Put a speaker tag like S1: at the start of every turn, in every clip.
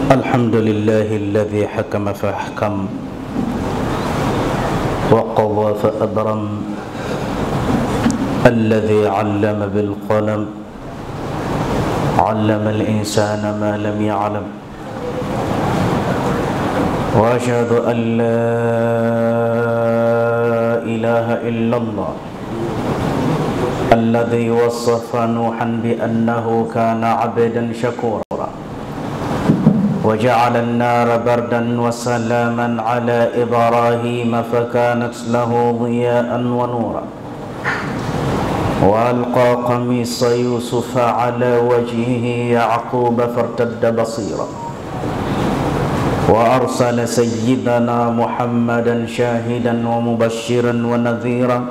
S1: الحمد لله الذي حكم فاحكم وقضى فأبرم، الذي علم بالقلم علم الإنسان ما لم يعلم، وأشهد أن لا إله إلا الله الذي وصف نوحا بأنه كان عبدا شكورا، وجعل النار بردا وسلاما على إبراهيم فكانت له ضياء ونورا، وألقى قميص يوسف على وجهه يعقوب فارتد بصيرا، وأرسل سيدنا محمدا شاهدا ومبشرا ونذيرا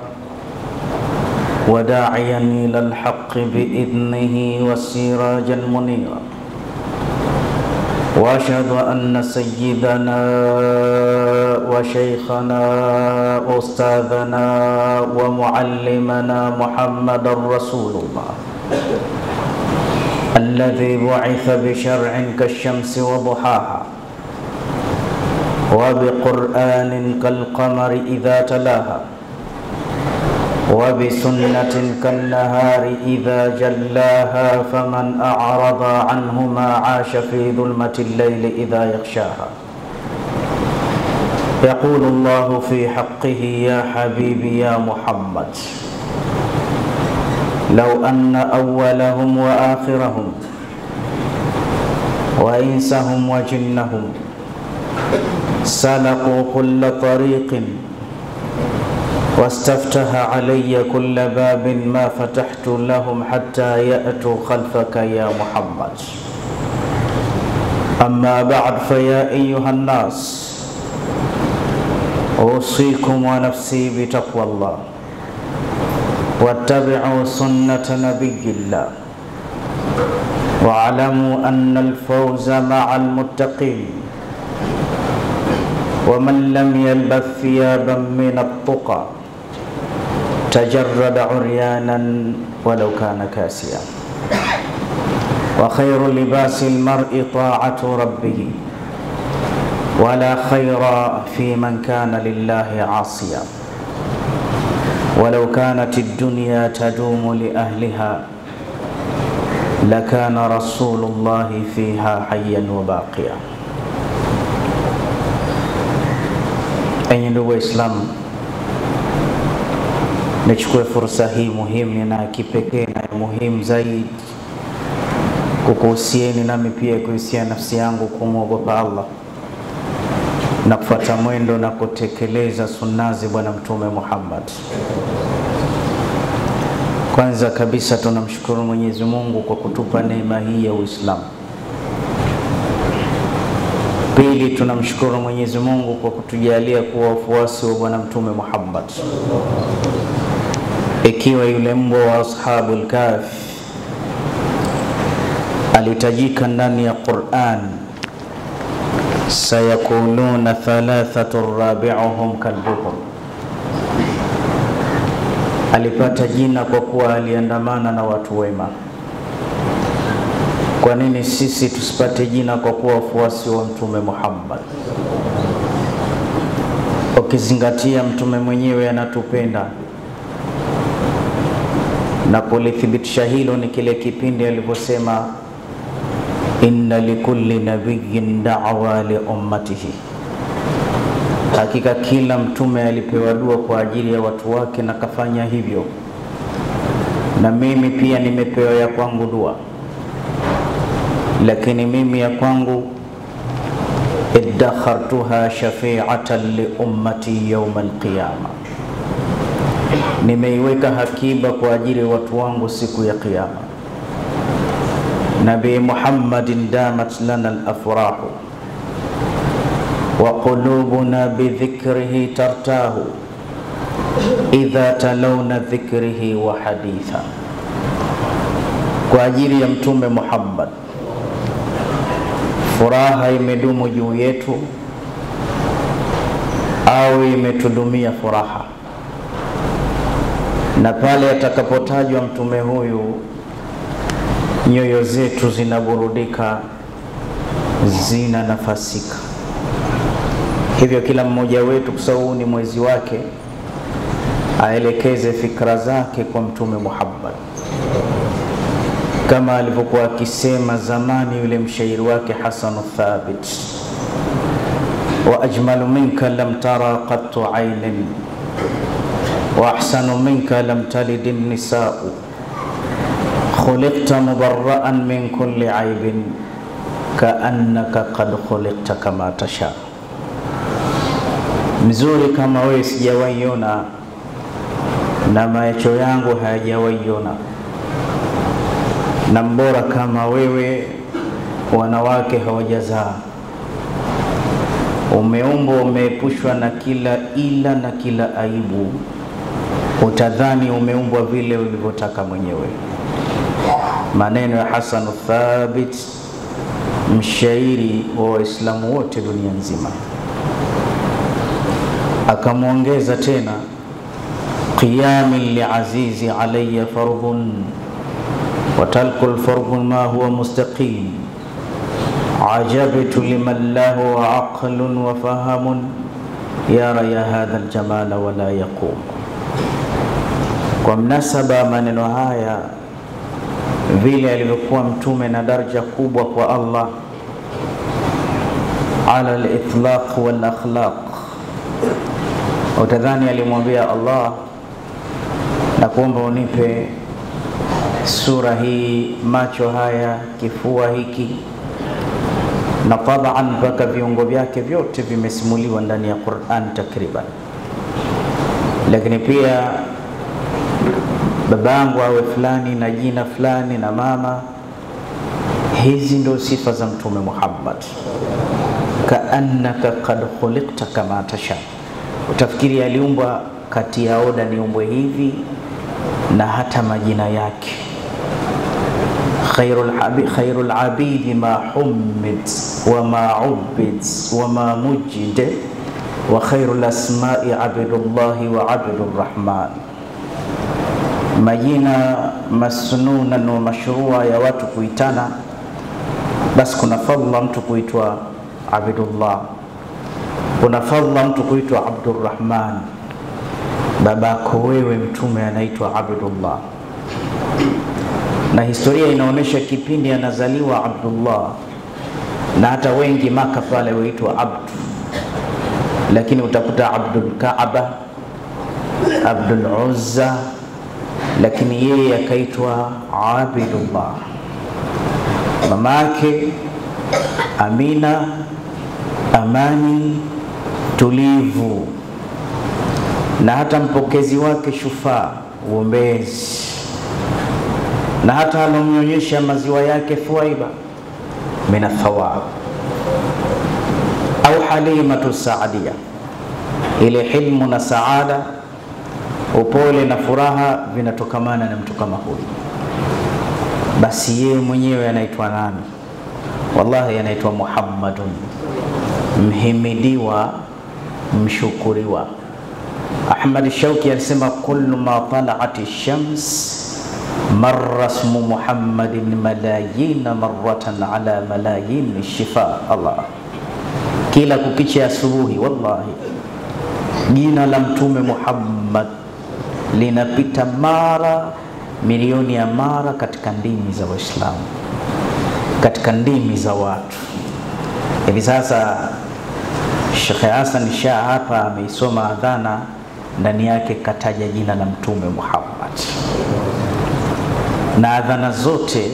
S1: وداعيا إلى الحق بإذنه وسراجا منيرا، وأشهد أن سيدنا وشيخنا أستاذنا ومعلمنا محمد رسول الله الذي بعث بشرع كالشمس وضحاها، وبقرآن كالقمر إذا تلاها، وبسنة كالنهار إذا جلاها، فمن أعرض عنهما عاش في ظلمة الليل إذا يغشاها. يقول الله في حقه: يا حبيبي يا محمد، لو أن أولهم وآخرهم وإنسهم وجنهم سلكوا كل طريق واستفتح علي كل باب ما فتحت لهم حتى يأتوا خلفك يا محمد. أما بعد، فيا أيها الناس، أوصيكم ونفسي بتقوى الله، واتبعوا سنة نبي الله، واعلموا أن الفوز مع المتقين، ومن لم يلبث ثيابا من التقى تجرد عريانا ولو كان كاسيا، وخير لباس المرء طاعة ربه، ولا خير في من كان لله عاصيا، ولو كانت الدنيا تدوم لأهلها لكان رسول الله فيها حيا وباقيا. Enyi ndugu Waislamu, nichukue fursa hii muhimu na kipekee na muhimu zaidi kukuhusieni nami pia kuhusia nafsi yangu kumwogopa Allah na kufuata mwendo na kutekeleza sunnazi Bwana Mtume Muhammad. Kwanza kabisa tunamshukuru Mwenyezi Mungu kwa kutupa neema hii ya Uislamu. Pili, tunamshukuru Mwenyezi Mungu kwa kutujalia kuwa wafuasi wa Bwana Mtume Muhammad. Ikiwa yule mbwa wa Ashabul Kahf alitajika ndani ya Qur'an, sayakununa thalathatu rabi'uhum kalbuhum, alipata jina kwa kuwa aliandamana na watu wema. Kwa nini sisi tusipate jina kwa kuwa wafuasi wa Mtume Muhammad? Ukizingatia Mtume mwenyewe anatupenda, na kulithibitisha hilo ni kile kipindi aliposema: inna likulli nabiyyin da'wa li ummatihi, hakika kila mtume alipewa dua kwa ajili ya watu wake na kafanya hivyo, na mimi pia nimepewa ya kwangu dua, lakini mimi ya kwangu iddakhartuha shafi'atan li ummati yawm al-qiyama, nimeiweka hakiba kwa ajili ya watu wangu siku ya kiyama. Nabii Muhammadin damat lana al-afrahu wa qulubuna bi dhikrihi tartahu idha talawna dhikrihi wa haditha. Kwa ajili ya Mtume Muhammad furaha imedumu juu yetu au imetudumia furaha, na pale atakapotajwa mtume huyu nyoyo zetu zinaburudika, zinanafasika. Hivyo kila mmoja wetu, kwa sababu ni mwezi wake, aelekeze fikra zake kwa Mtume Muhammad, kama alivyokuwa akisema zamani yule mshairi wake Hasan Thabit: wa ajmalu minka lam tara qattu aynin wa ahsanu minka lam talid an-nisa'u khuliqta mubarra'an min kulli aibin ka'annaka qad khuliqta kama tasha. Mzuri kama wewe sijawaiona, na macho yangu hayajawaiona, na mbora kama wewe wanawake hawajazaa. Umeumbwa, umeepushwa na kila ila na kila aibu, utadhani umeumbwa vile ulivyotaka mwenyewe. Maneno ya Hasan Thabit, mshairi wa Waislamu wote dunia nzima. Akamuongeza tena: qiyami li'azizi alayya fardun wa talqul fardun ma huwa mustaqim ajabtu liman lahu aqlun wa fahamun yara ya hadha aljamala wa la yaqum. Kwa mnasaba maneno haya, vile alivyokuwa mtume na daraja kubwa kwa Allah ala al-itlaq wal akhlaq, utadhani alimwambia Allah, na kuomba unipe sura hii, macho haya, kifua hiki, na tabaan mpaka viungo vyake vyote vimesimuliwa ndani ya Qur'an takriban. Lakini pia babangu awe fulani na jina fulani na mama. Hizi ndo sifa za Mtume Muhammad. Kaannaka qad khuliqta kama tasha. Utafikiri aliumbwa kati ya oda niumbwe hivi, na hata majina yake. Khairul abidi ma hummid wa ma ubid wa ma mujid wa khairul asma'i abdullahi wa abdur rahman. Majina masnuna na mashrua ya watu kuitana, basi kuna fadhila mtu kuitwa Abdullah, kuna fadhila mtu kuitwa Abdurrahman. Babako wewe mtume anaitwa Abdullah, na historia inaonesha kipindi anazaliwa Abdullah, na hata wengi Maka pale huitwa Abdu, lakini utakuta Abdul Kaaba, Abdul Uzza, lakini yeye akaitwa Abdullah. Mamake Amina, amani, tulivu, na hata mpokezi wake Shufaa, uombezi, na hata alomnyonyesha maziwa yake Thuwaiba, mina thawab. Au Halimatu Saadia, ile hilmu na saada, upole na furaha vinatokamana na mtu kama huyu. Basi yeye mwenyewe anaitwa nani? Wallahi anaitwa Muhammadun, mhimidiwa, mshukuriwa. Ahmad Shauki alisema kullu ma tala'ati shams marra ismu Muhammadin malayina marratan ala malayin shifa. Allah, kila kukicha asubuhi, wallahi jina la Mtume Muhammad linapita mara milioni ya mara katika ndimi za Waislamu, katika ndimi za watu. Hivi sasa Sheikh Hassan Shah hapa ameisoma adhana, ndani yake kataja jina la Mtume Muhammad. Na adhana zote,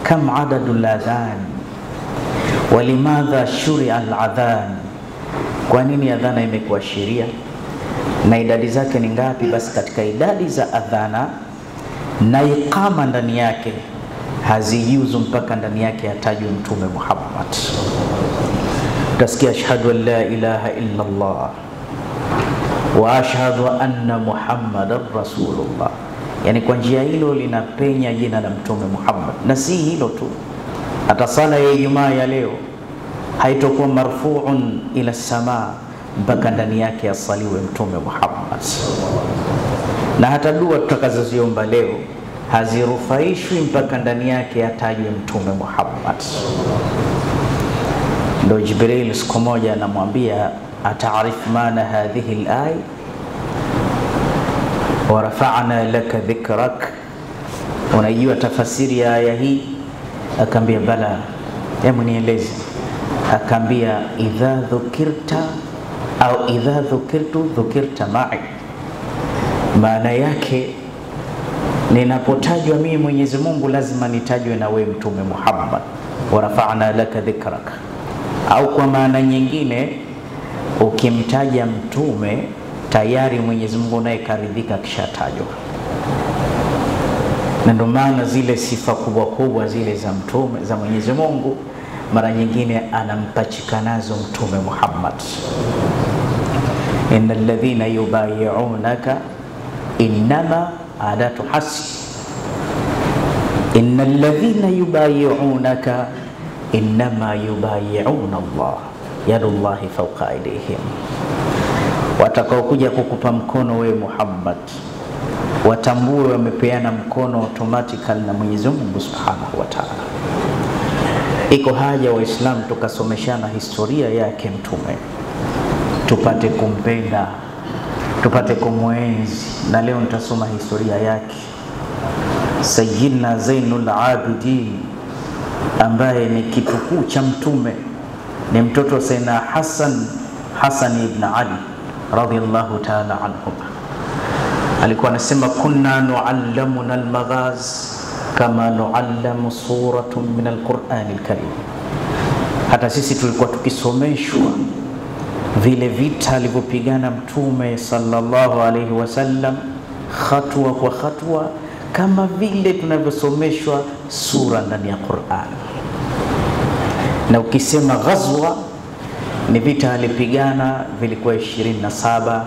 S1: kam adadul adhan, walimadha shuri'a al-adhan, kwa nini adhana imekuwa sheria na idadi zake ni ngapi? Basi katika idadi za adhana na iqama ndani yake hazijuzu mpaka ndani yake atajwe Mtume Muhammad. Utasikia ashhadu an la ilaha illa Allah wa ashhadu anna Muhammadar Rasulullah, yani kwa njia hilo linapenya jina la Mtume Muhammad. Na si hilo tu, hata sala ya Ijumaa ya leo haitakuwa marfu'un ila samaa mpaka ndani yake asaliwe Mtume Muhammad. Na hata dua tutakazoziomba leo hazirufaishwi mpaka ndani yake atajwe Mtume Muhammad. Ndo Jibril siku moja anamwambia, ataarif maana hadhihi al-aya wa rafa'na laka dhikrak, unajua tafasiri ya aya hii? Akaambia bala, hebu nieleze. Akaambia idha dhukirta au idha dhukirtu dhukirta ma'i, maana yake ninapotajwa mimi Mwenyezi Mungu lazima nitajwe na wewe Mtume Muhammad, wa rafa'na laka dhikrak. Au kwa maana nyingine, ukimtaja mtume tayari Mwenyezi Mungu naye karidhika kishatajwa. Na ndio maana zile sifa kubwa kubwa zile za mtume za Mwenyezi Mungu mara nyingine anampachikanazo Mtume Muhammad. Innal ladhina yubayi'unaka innama adatu hasb, innal ladhina yubayi'unaka innama yubayi'una Allah yadullahi fawqa aydihim. Watakao kuja kukupa mkono wewe Muhammad watambue wamepeana mkono automatically na Mwenyezi Mungu Subhanahu wa Ta'ala. Iko haja Waislamu tukasomeshana historia yake mtume, tupate kumpenda, tupate kumwenzi. Na leo nitasoma historia yake Sayyidina Zainul Abidin, ambaye ni kitukuu cha mtume, ni mtoto Sayyidina Hasan ibn Ali radhiyallahu ta'ala anhum. Alikuwa anasema kunna nuallamuna almaghaz kama nuallamu suratun min alquran alkarim. Hata sisi tulikuwa tukisomeshwa vile vita alivyopigana mtume sallallahu alayhi wasallam hatua kwa hatua kama vile tunavyosomeshwa sura ndani ya Qur'an. Na ukisema ghazwa ni vita alipigana vilikuwa 27.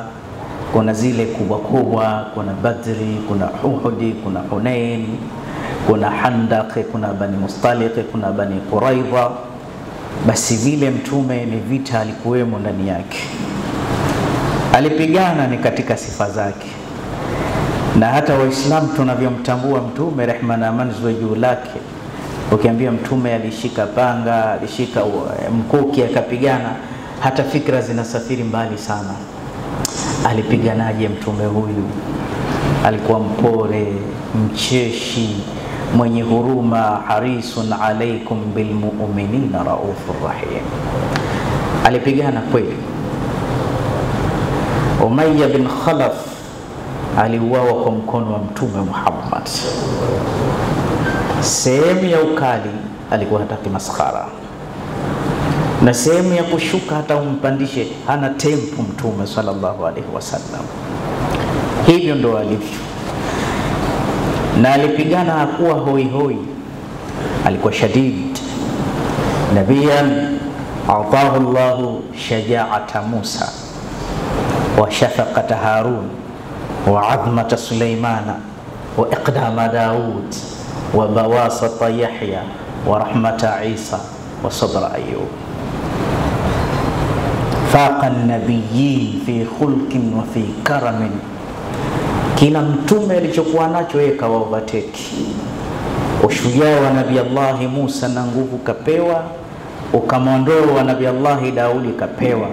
S1: Kuna zile kubwa kubwa, kuna Badri, kuna Uhud, kuna Hunain, kuna Handaq, kuna Bani Mustaliq, kuna Bani Quraidha. Basi vile mtume ni vita alikuwemo ndani yake, alipigana, ni katika sifa zake. Na hata Waislamu tunavyomtambua mtume, rehma na amani ziwe juu lake, ukiambia mtume alishika panga, alishika mkuki akapigana, hata fikra zinasafiri mbali sana. Alipiganaje mtume huyu? Alikuwa mpore, mcheshi, mwenye huruma, harisun alaikum bilmu'minina raufur rahim. Alipigana kweli. Umayya bin Khalaf aliuawa kwa mkono wa Mtume Muhammad. Sehemu ya ukali alikuwa hataki maskhara, na sehemu ya kushuka hata umpandishe hana tempo Mtume sallallahu alaihi wasallam. Hivyo ndo alivyo. Na alipigana hakuwa hoi hoi, alikuwa shadid. Nabiyan atahu Allahu shaja'ata Musa wa shafaqata Harun wa azmata Sulaimana wa iqdama Daud wa bawasata Yahya wa rahmata Isa wa sabra Ayyub. Faqa an-nabiyyin fi khulqin wa fi karamin. Kila mtume alichokuwa nacho yeye kawaovateki. Ushujaa wa Nabii Allah Musa na nguvu kapewa, ukamwondoa wa Nabii Allah Daudi kapewa.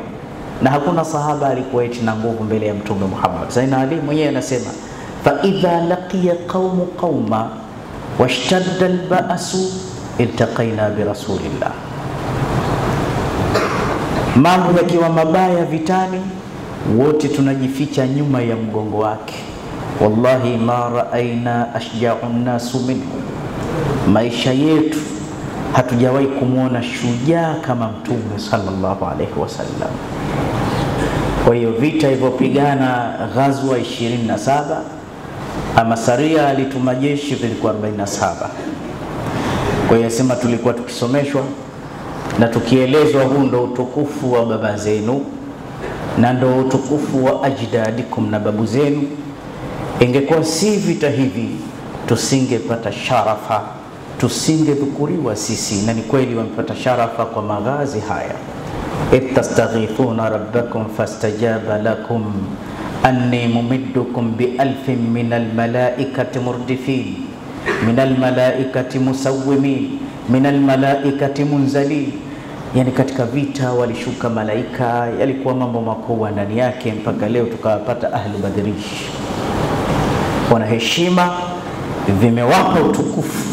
S1: Na hakuna sahaba alikuwa eti na nguvu mbele ya Mtume Muhammad. Zaina Ali mwenyewe anasema fa idha laqiya qaumu qauma washtadda al-ba'su iltaqaina bi rasulillah. Mambo yakiwa mabaya vitani, wote tunajificha nyuma ya mgongo wake. Wallahi ma raaina ashja'un nasu minhu. Maisha yetu hatujawahi kumuona shujaa kama Mtume sallallahu alaihi wasallam. Kwa hiyo vita ilivyopigana ghazwa 27, ama saria alituma jeshi vilikuwa 47. Kwa hiyo sema tulikuwa tukisomeshwa na tukielezwa huu ndo utukufu wa baba zenu na ndo utukufu wa ajdadikum na babu zenu. Ingekuwa si vita hivi tusingepata sharafa, tusingedhukuriwa sisi. Na ni kweli wamepata sharafa kwa maghazi haya. Ittastaghithuna rabbakum fastajaba lakum anni mumiddukum bi alfin minal malaikati murdifin minal malaikati musawwimin, minal malaikati munzalin. Yani katika vita walishuka malaika, yalikuwa mambo makubwa ndani yake, mpaka leo tukawapata ahli Badri. Wana heshima, vimewapa utukufu.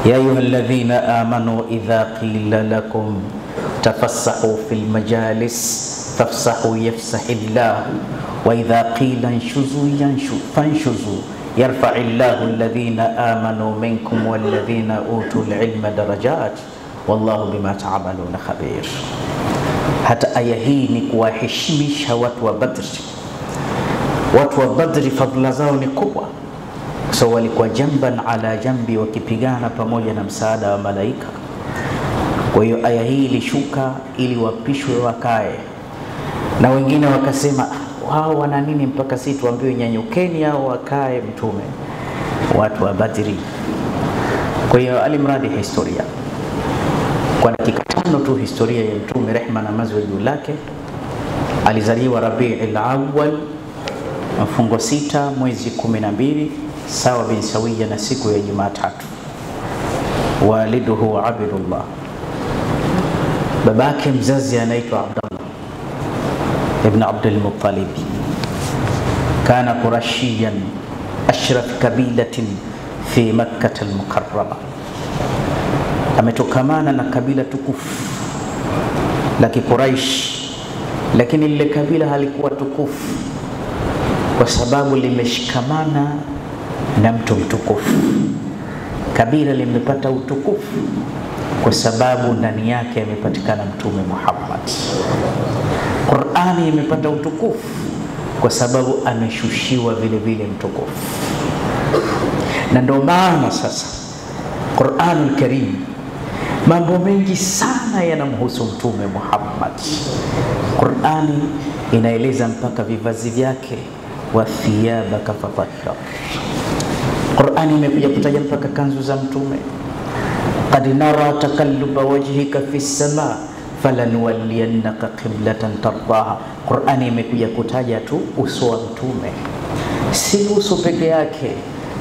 S1: Ya ayyuhalladhina amanu idha qila lakum tafassahu fil majalis fafsahu yafsahillah wa idha qila anshuzu fanshuzu yarfa'illahu alladhina amanu minkum walladhina utul ilma darajat wallahu bima ta'maluna khabir. Hata aya hii ni kuwaheshimisha watu wa Badri. Watu wa Badri fadhila zao ni kubwa, so walikuwa jamban ala jambi, wakipigana pamoja na msaada wa malaika. Kwa hiyo aya hii ilishuka ili wapishwe wakae, na wengine wakasema wao wana nini mpaka sisi tuambiwe nyanyukeni au wakae mtume. Watu wa Badri. Kwa hiyo alimradi historia kwa dakika 5 tu, historia ya mtume rehma na amani juu lake. Alizaliwa Rabiul Awwal, mfungo 6 mwezi 12 sawa bin sawia na siku ya Jumatatu. Waliduhu Abdullah, babake mzazi anaitwa Abdullah ibn Abdul Muttalib. Kana Qurashiyan ashraf kabilatin fi Makkah al-Mukarrama, ametokamana na kabila tukufu la Quraish, lakini lile kabila halikuwa tukufu kwa sababu limeshikamana na mtu mtukufu. Kabila limepata utukufu kwa sababu ndani yake amepatikana mtume Muhammad. Qur'ani imepata utukufu kwa sababu ameshushiwa vile vile mtukufu. Na ndio maana sasa Qur'anul Karim mambo mengi sana yanamhusu mtume Muhammad. Qur'ani inaeleza mpaka vivazi vyake, wa thiyabaka fatahhir. Qur'ani imekuja kutaja mpaka kanzu za mtume. Qad nara takalluba wajhika fi sama falanuwalliyannaka qiblatan tardaha. Qur'ani imekuja kutaja tu uso wa mtume, si uso peke yake.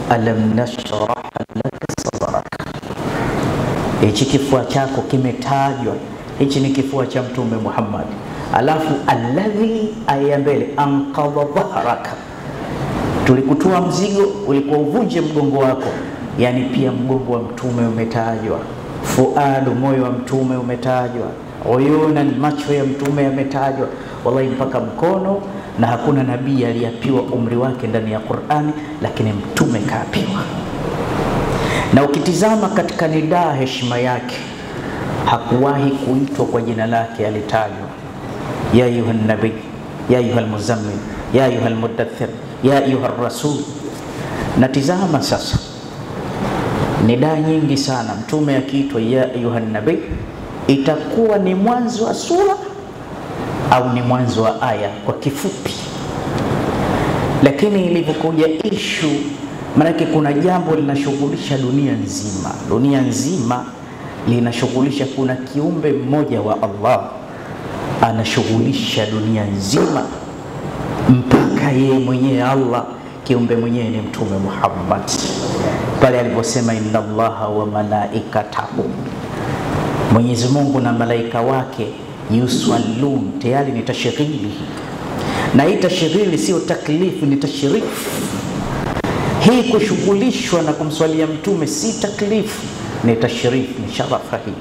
S1: Alam nashrah laka sadrak, hichi kifua chako kimetajwa, hichi ni kifua cha mtume Muhammad. Alafu alladhi aya mbele anqadha dhahraka, tulikutoa mzigo ulikuwa uvunje mgongo wako. Yani pia mgongo wa mtume umetajwa, fuadu moyo wa mtume umetajwa, uyunan macho ya mtume yametajwa, wallahi mpaka mkono. Na hakuna nabii aliyeapiwa umri wake ndani ya Qur'ani, lakini mtume kaapiwa. Na ukitizama katika nidaa heshima yake, hakuwahi kuitwa kwa jina lake, alitajwa ya ayuhan nabi, ya ayuhal muzammil, ya ayuhal mudaththir, ya ayuhar rasul. Na tizama sasa nidaa nyingi sana mtume akiitwa ya ayuhan nabi, itakuwa ni mwanzo wa sura au ni mwanzo wa aya kwa kifupi. Lakini ilivyokuja issue, maana kuna jambo linashughulisha dunia nzima. Dunia nzima linashughulisha, kuna kiumbe mmoja wa Allah anashughulisha dunia nzima, mpaka yeye mwenyewe Allah kiumbe mwenyewe ni mtume Muhammad. Pale aliposema inna Allaha wa malaikatahu, Mwenyezi Mungu na malaika wake, yusallun, tayari ni tashrili. Na hii tashrili sio taklifu, ni tashrifu. Hii kushughulishwa na kumswalia mtume si taklifu, ni tashrifu, ni sharafa. Hii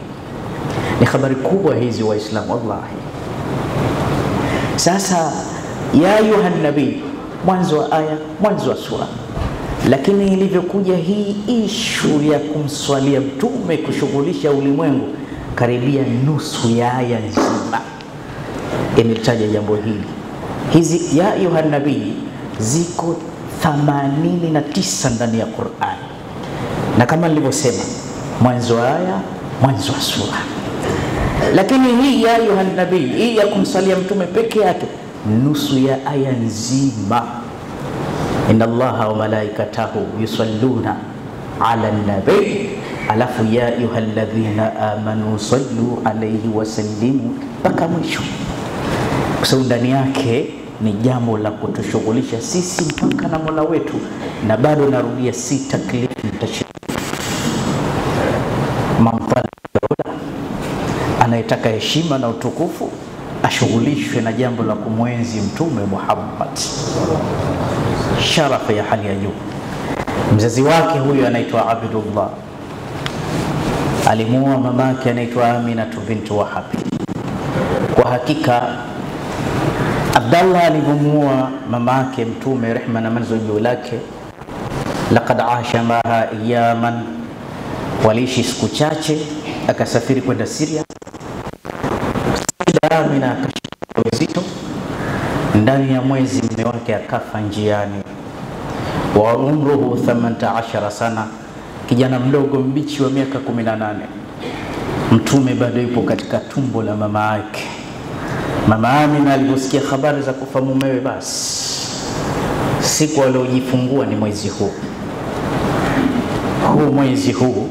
S1: ni habari kubwa hizi Waislamu wallahi. Sasa ya ayuhan nabii, mwanzo wa aya, mwanzo wa sura. Lakini ilivyokuja hii ishu ya kumswalia mtume, kushughulisha ulimwengu, karibia nusu ya aya nzima imetaja jambo hili. Hizi ya ayuhan nabii ziko 89 ndani ya Qur'an, na kama nilivyosema, mwanzo wa aya, mwanzo wa sura. Lakini hii ya ayuhan nabii, hii ya kumsalia mtume peke yake, nusu ya aya nzima. Inna Allaha wa malaikatahu yusalluna ala nabii, alafu ya ayyuhalladhina amanu sallu alayhi wa sallimu, mpaka mwisho. Kwa sababu ndani yake ni jambo la kutushughulisha sisi mpaka na Mola wetu, na bado narudia, si taklifu mtashiri. Mamfala anayetaka heshima na utukufu ashughulishwe na jambo la kumwenzi Mtume Muhammad, sharafa ya hali ya juu. Mzazi wake huyu anaitwa Abdullah, alimuoa mamake anaitwa Amina bint Wahab. Kwa hakika Abdullah alimuoa mamake Mtume, rehma na amani juu lake, laqad aasha maha ayaman, waliishi siku chache, akasafiri kwenda Syria. Amina akashika uzito, ndani ya mwezi mume wake akafa njiani. Wa umruhu 18 sana, kijana mdogo mbichi wa miaka 18. Mtume bado yupo katika tumbo la mama yake. Mama Amina aliposikia habari za kufa mumewe, basi siku aliyojifungua ni mwezi huu. Mwezi huu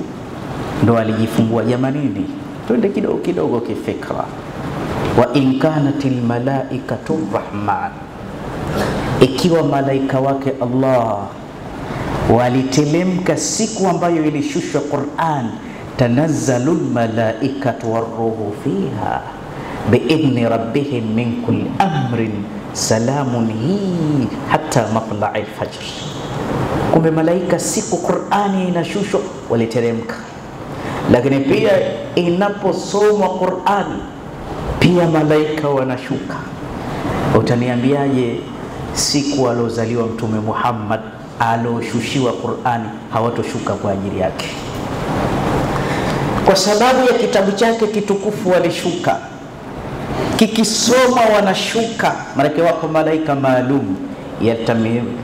S1: ndo alijifungua. Jamanini, twende kidogo kidogo kifikra. Wa in kanatil malaikatu rahman, ikiwa malaika wake Allah walitelemka siku ambayo ilishushwa Qur'an, tanazzalul malaikatu waruhu fiha biidhni rabbihim min kulli amrin salamun hi hatta matla'il fajr. Kumbe malaika siku Qur'ani inashushwa waliteremka, lakini pia inaposomwa Qur'ani pia malaika wanashuka. Utaniambiaje siku alozaliwa Mtume Muhammad aloshushiwa Qur'ani hawatoshuka kwa ajili yake? Kwa sababu ya kitabu chake kitukufu walishuka, kikisoma wanashuka. Malaika wako malaika maalum,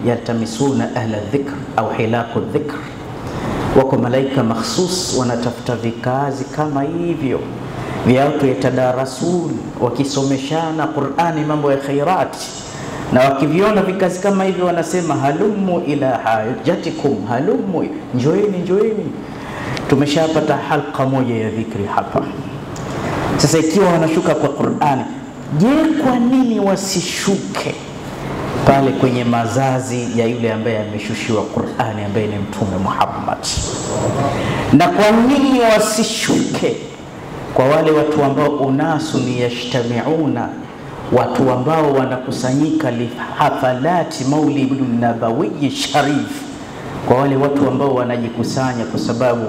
S1: yaltamisuna ahla dhikr au hilaku dhikr. Wako malaika makhsus wanatafuta vikazi kama hivyo vya watu yatadarasun, wakisomeshana Qur'ani mambo ya khairati, na wakiviona vikazi kama hivyo wanasema halumu ila hajatikum, halumu, njoeni njoeni. Tumeshapata halqa moja ya dhikri hapa. Sasa ikiwa wanashuka kwa Qur'ani, je, kwa nini wasishuke pale kwenye mazazi ya yule ambaye ameshushiwa Qur'ani, ambaye ni Mtume Muhammad? Na kwa nini wasishuke kwa wale watu ambao unasun yashtamiuna, watu ambao wanakusanyika lihafalati maulidun nabawi sharif, kwa wale watu ambao wanajikusanya kwa sababu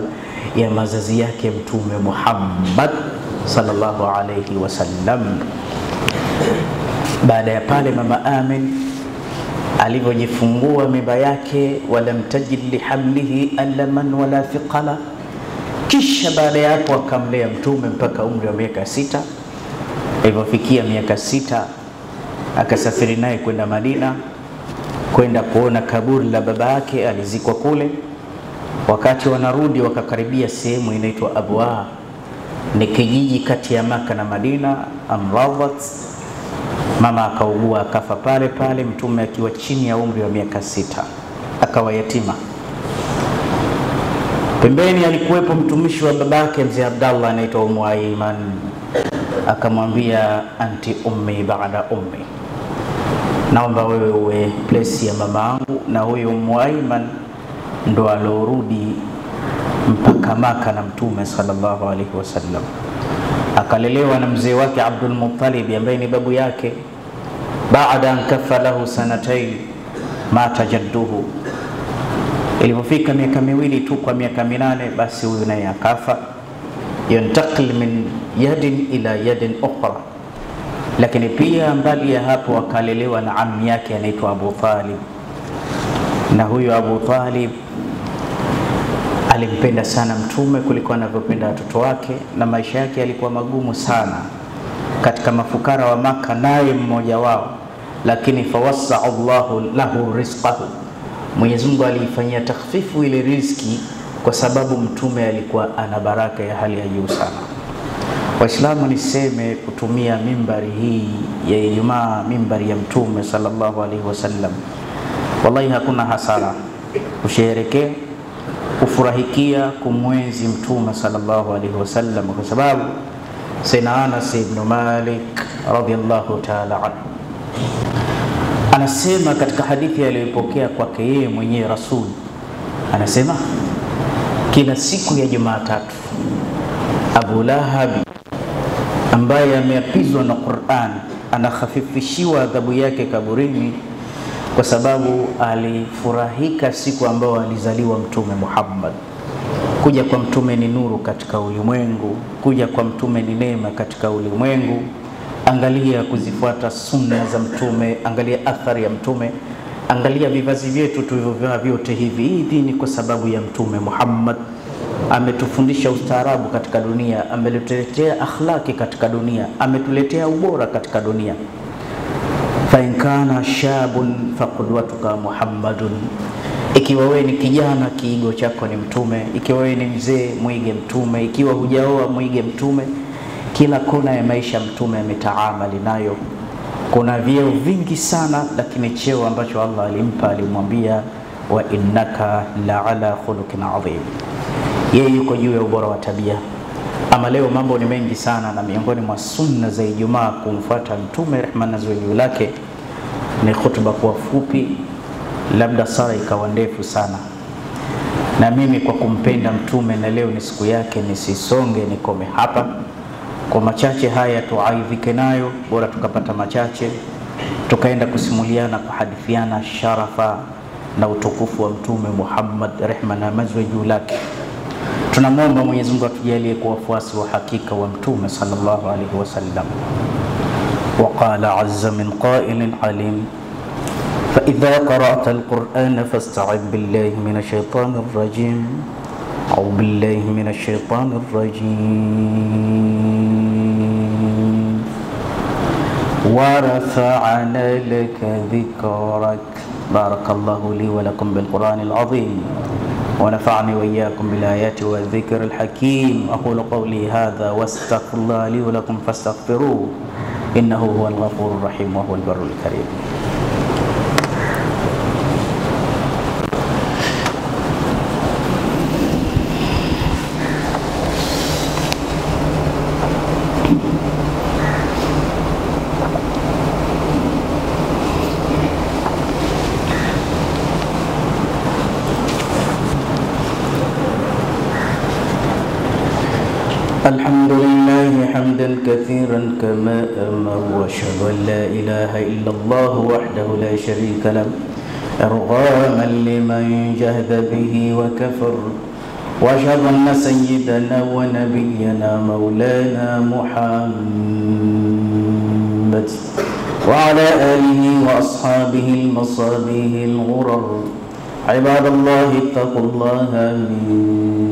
S1: ya mazazi yake Mtume Muhammad sallallahu alayhi wasallam. Baada ya pale mama Amin alivyojifungua mimba yake, walam tajid lihamlihi alaman wala thiqala, kisha baada ya hapo akamlea Mtume mpaka umri wa miaka 6. Ilipofikia miaka 6 akasafiri naye kwenda Madina, kwenda kuona kaburi la baba yake, alizikwa kule. Wakati wanarudi wakakaribia sehemu inaitwa Abwa, ni kijiji kati ya Maka na Madina, amradhat. Mama akaugua akafa pale pale, Mtume akiwa chini ya umri wa miaka 6 akawa yatima. Pembeni alikuwepo mtumishi wa babake mzee Abdallah anaitwa Ummu Ayman, akamwambia anti ummi baada ummi, naomba wewe uwe place ya mamangu. Na huyo Ummu Ayman ndo alorudi mpaka Maka na Mtume sallallahu alaihi wasallam, akalelewa na mzee wake Abdul Muttalib ambaye ni babu yake. Baada an kafa lahu sanatayn mata jadduhu, ilipofika miaka 2 tu, kwa miaka 8 basi huyu naye akafa. Yantakil min yadin ila yadin ukhra. Lakini pia mbali ya hapo akalelewa na ammi yake anaitwa Abu Talib, na huyo Abu Talib alimpenda sana Mtume kuliko anavyopenda watoto wake, na maisha yake yalikuwa magumu sana katika mafukara wa Maka, naye mmoja wao. Lakini fawassa Allahu lahu rizqahu, Mwenyezi Mungu alifanyia takhfifu ile riziki kwa sababu Mtume alikuwa ana baraka ya hali ya juu sana. Waislamu, niseme kutumia mimbari hii ya Ijumaa, mimbari ya Mtume sallallahu alaihi wasallam, wallahi hakuna hasara kusherehekea, kufurahikia, kumwenzi Mtume sallallahu alaihi wasallam, kwa sababu Sayyidina Anas ibn Malik radiyallahu ta'ala anhu anasema katika hadithi aliyopokea kwake yeye mwenyewe Rasul, anasema kila siku ya Jumatatu Abu Lahab ambaye ameapizwa na Qur'an anakhafifishiwa adhabu yake kaburini, kwa sababu alifurahika siku ambayo alizaliwa Mtume Muhammad. Kuja kwa mtume ni nuru katika ulimwengu, kuja kwa mtume ni neema katika ulimwengu. Angalia kuzifuata sunna za mtume, angalia athari ya mtume, angalia vivazi vyetu tulivyovaa vyote hivi. Hii ni kwa sababu ya Mtume Muhammad. Ametufundisha ustaarabu katika dunia, ametuletea akhlaki katika dunia, ametuletea ubora katika dunia. Fa in kana shabun faqudwatuka Muhammadun, ikiwa wewe ni kijana kiigo chako ni mtume, ikiwa wewe ni mzee muige mtume, ikiwa hujaoa muige mtume. Kila kona ya maisha mtume ametaamali nayo. Kuna vyeo vingi sana, lakini cheo ambacho Allah alimpa, alimwambia wa innaka la ala khuluqin adhim, yeye yuko juu ya ubora wa tabia. Ama leo mambo ni mengi sana, na miongoni mwa sunna za Ijumaa kumfuata mtume, rehma na zuili lake, ni khutba kwa fupi, labda sala ikawa ndefu sana. Na mimi kwa kumpenda mtume na leo ni siku yake, nisisonge nikome hapa. Kwa machache haya tuaidhike nayo, bora tukapata machache tukaenda kusimuliana, kuhadithiana sharafa na utukufu wa Mtume Muhammad, rehma na amani juu lake. Tunamwomba Mwenyezi Mungu atujalie kuwa wafuasi wa hakika wa Mtume sallallahu alaihi wasallam. Waqala azza min qailin alim, fa idha qara'ta al-Qur'ana fasta'idh billahi minash shaitanir rajim. أعوذ بالله من الشيطان الرجيم. ورفعنا لك ذكرك. بارك الله لي ولكم بالقرآن العظيم، ونفعني وإياكم بالآيات والذكر الحكيم. أقول قولي هذا واستغفر الله لي ولكم فاستغفروه، إنه هو الغفور الرحيم وهو البر الكريم. الحمد لله حمدا كثيرا كما أمر، وأشهد أن لا إله إلا الله وحده لا شريك له إرغاما لمن جهد به وكفر، وأشهد أن سيدنا ونبينا مولانا محمد وعلى آله وأصحابه المصابيح الغرر. عباد الله اتقوا الله من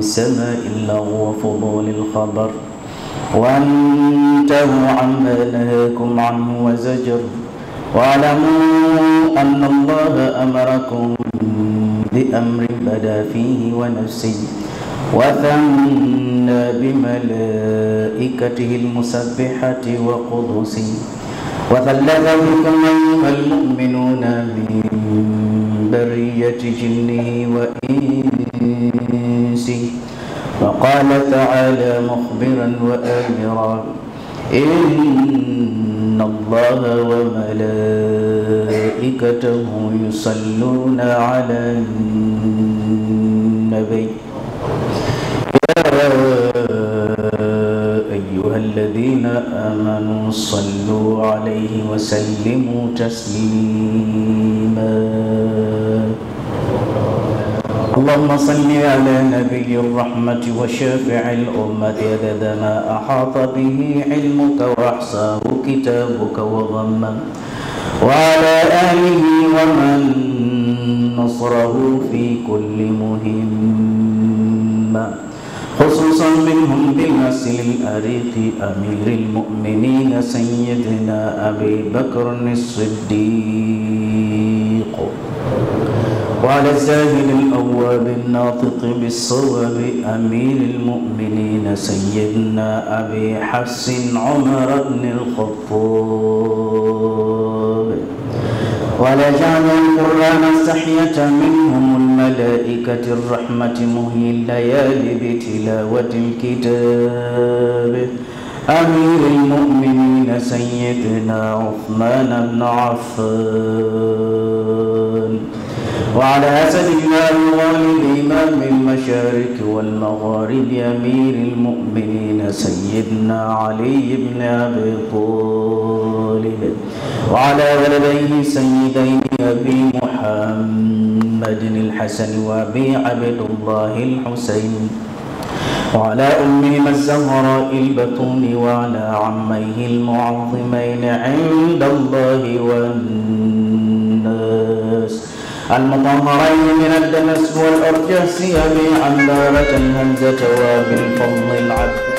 S1: سماء اللغو وفضول الخبر، وانتهوا عما نهاكم عنه وزجر، واعلموا أن الله أمركم بأمر بدا فيه ونفسه وثنى بملائكته المسبحة وقدسه، وثلث بكم أيها المؤمنون من برية جنه وإنسه. وقال تعالى مخبرا وآمرا إن الله وملائكته يصلون على النبي يا أيها الذين آمنوا صلوا عليه وسلموا تسليما. اللهم صل على نبي الرحمة وشافع الأمة عدد ما أحاط به علمك وأحصاه كتابك وضمه، وعلى آله ومن نصره في كل مهمة، خصوصا منهم بالنسل الأريق أمير المؤمنين سيدنا أبي بكر الصديق، وعلى الزاهد الأواب الناطق بالصواب أمير المؤمنين سيدنا أبي حفص عمر بن الخطاب، ولا جعل القرآن استحية منهم الملائكة الرحمة مهي الليالي بتلاوة الكتاب، أمير المؤمنين سيدنا عثمان بن عفان، وعلى سيدنا الوالد إمام المشارق والمغارب أمير المؤمنين سيدنا علي بن أبي طالب، وعلى ولديه سيدين أبي محمد الحسن وأبي عبد الله الحسين، وعلى أمهما الزهراء البتول، وعلى عميه المعظمين عند الله والناس المطهرين من الدنس والأرجاس أبي عمارة الهمزة وأبي الفضل العبد